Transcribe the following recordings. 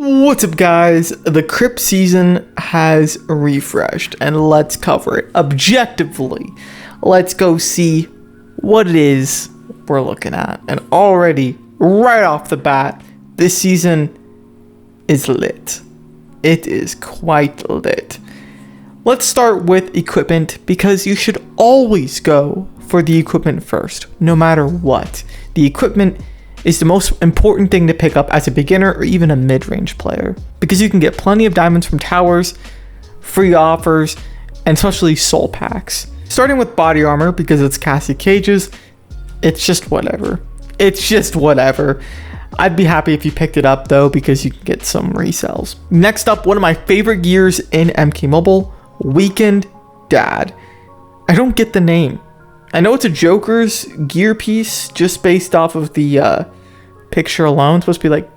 What's up, guys? The KRYPT season has refreshed, and let's cover it objectively. Let's go see what it is we're looking at. And already, right off the bat, this season is lit. It is quite lit. Let's start with equipment, because you should always go for the equipment first, no matter what. The equipment is the most important thing to pick up as a beginner or even a mid-range player, because you can get plenty of diamonds from towers, free offers, and especially soul packs. Starting with body armor, because it's Cassie Cage's, it's just whatever. It's just whatever. I'd be happy if you picked it up though, because you can get some resells. Next up, one of my favorite gears in MK Mobile, Weekend Dad. I don't get the name. I know it's a Joker's gear piece, just based off of the picture alone. It's supposed to be like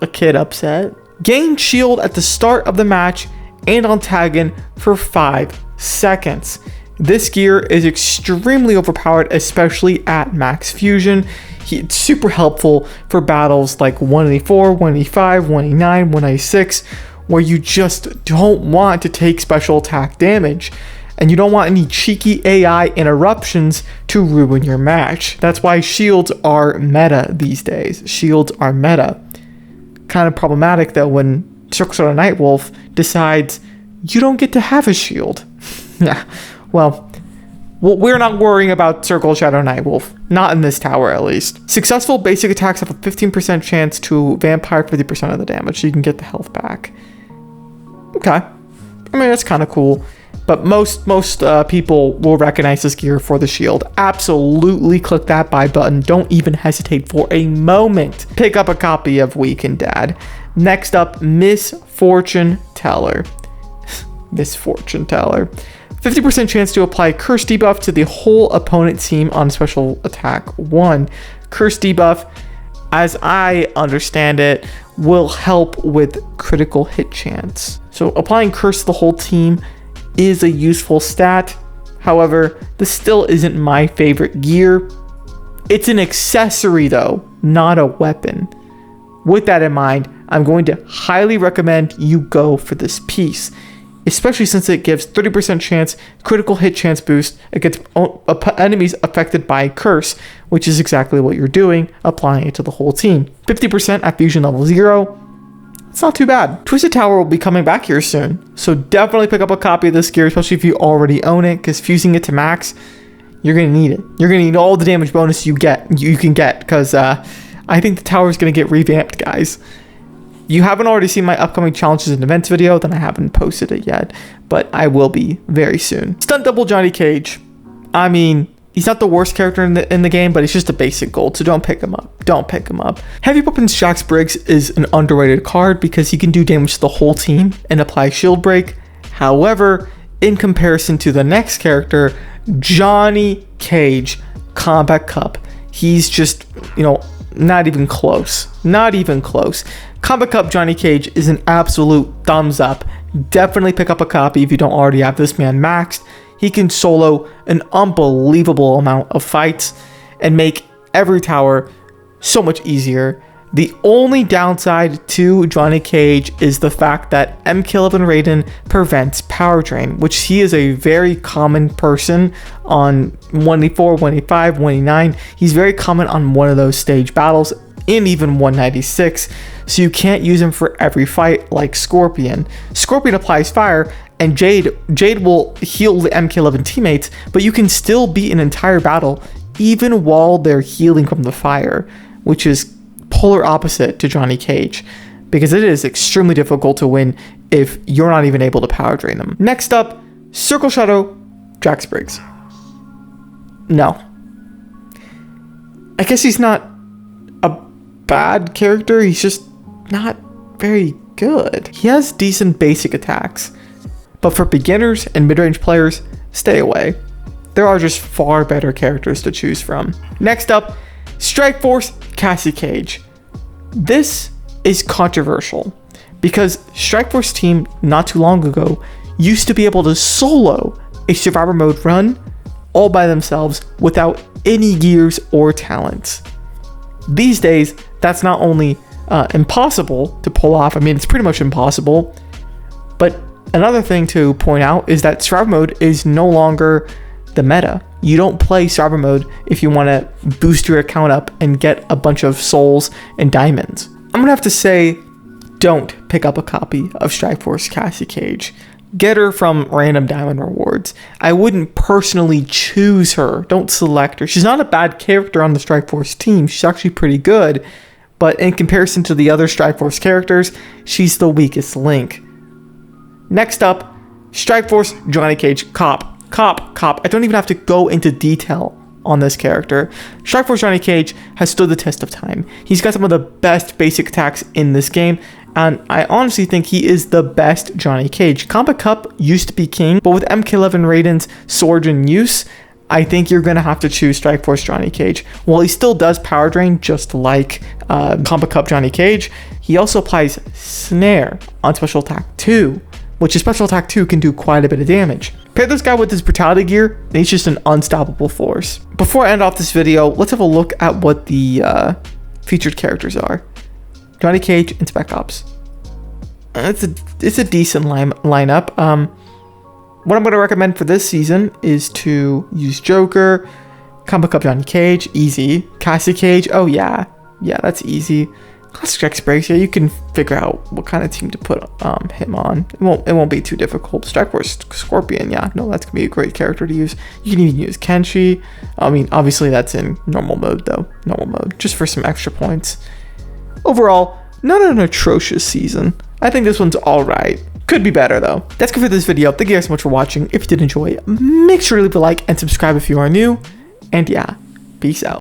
a kid upset. Gain shield at the start of the match and on tagging for 5 seconds. This gear is extremely overpowered, especially at max fusion. It's super helpful for battles like 184, 185, 189, 196, where you just don't want to take special attack damage. And you don't want any cheeky AI interruptions to ruin your match. That's why shields are meta these days. Shields are meta. Kind of problematic though when Circle Shadow Nightwolf decides you don't get to have a shield. Yeah, well, we're not worrying about Circle Shadow Nightwolf. Not in this tower, at least. Successful basic attacks have a 15% chance to vampire 50% of the damage, so you can get the health back. Okay. I mean, that's kind of cool. But most people will recognize this gear for the shield. Absolutely click that buy button. Don't even hesitate for a moment. Pick up a copy of Weekend Dad. Next up, Miss Fortune Teller. Miss Fortune Teller. 50% chance to apply curse debuff to the whole opponent team on special attack 1. Curse debuff, as I understand it, will help with critical hit chance. So applying curse to the whole team is a useful stat. However, this still isn't my favorite gear. It's an accessory though, not a weapon. With that in mind, I'm going to highly recommend you go for this piece, especially since it gives 30% chance critical hit chance boost against enemies affected by curse, which is exactly what you're doing, applying it to the whole team. 50% at fusion level 0. It's not too bad. Twisted Tower will be coming back here soon, so definitely pick up a copy of this gear, especially if you already own it, because fusing it to max, you're gonna need it. You're gonna need all the damage bonus you can get, because I think the tower is gonna get revamped, guys. You haven't already seen my upcoming challenges and events video, then I haven't posted it yet, but I will be very soon. Stunt double Johnny Cage. I mean, he's not the worst character in the game, but he's just a basic gold, so don't pick him up. Don't pick him up. Heavy Weapons Jax Briggs is an underrated card because he can do damage to the whole team and apply shield break. However, in comparison to the next character, Johnny Cage, Combat Cup, he's just, not even close. Not even close. Combat Cup Johnny Cage is an absolute thumbs up. Definitely pick up a copy if you don't already have this man maxed. He can solo an unbelievable amount of fights and make every tower so much easier. The only downside to Johnny Cage is the fact that MK11 Raiden prevents power drain, which he is a very common person on 184, 185, 189. He's very common on one of those stage battles and even 196. So you can't use him for every fight like Scorpion. Scorpion applies fire, and Jade will heal the MK11 teammates, but you can still beat an entire battle even while they're healing from the fire, which is polar opposite to Johnny Cage, because it is extremely difficult to win if you're not even able to power drain them. Next up, Circle Shadow Jax Briggs. No. I guess he's not a bad character, he's just not very good. He has decent basic attacks, but for beginners and mid-range players, stay away. There are just far better characters to choose from. Next up, Strike Force Cassie Cage. This is controversial because Strike Force team not too long ago used to be able to solo a survivor mode run all by themselves without any gears or talents. These days, that's not only impossible to pull off. I mean, it's pretty much impossible. But another thing to point out is that survivor mode is no longer the meta. You don't play survivor mode if you want to boost your account up and get a bunch of souls and diamonds. I'm gonna have to say, don't pick up a copy of Strikeforce Cassie Cage. Get her from random diamond rewards. I wouldn't personally choose her. Don't select her. She's not a bad character on the Strikeforce team. She's actually pretty good. But in comparison to the other Strikeforce characters, she's the weakest link. Next up, Strikeforce Johnny Cage Cop. I don't even have to go into detail on this character. Strikeforce Johnny Cage has stood the test of time. He's got some of the best basic attacks in this game, and I honestly think he is the best Johnny Cage. Combat Cup used to be king, but with MK11 Raiden's sword in use, I think you're going to have to choose Strikeforce Johnny Cage. While he still does power drain just like Combat Cup Johnny Cage, he also applies Snare on Special Attack 2, which his Special Attack 2 can do quite a bit of damage. Pair this guy with his Brutality gear, and he's just an unstoppable force. Before I end off this video, let's have a look at what the featured characters are. Johnny Cage and Spec Ops. It's a decent lineup. What I'm going to recommend for this season is to use Joker, Combat Cup Johnny Cage, easy. Cassie Cage, oh yeah, that's easy. Classic X breaks, yeah, you can figure out what kind of team to put him on. It won't be too difficult. Strikeforce Scorpion, yeah, no, that's gonna be a great character to use. You can even use Kenshi. I mean, obviously that's in normal mode though, just for some extra points. Overall, not an atrocious season. I think this one's all right. Could be better though. That's good for this video. Thank you guys so much for watching. If you did enjoy, make sure to leave a like and subscribe if you are new. And yeah, peace out.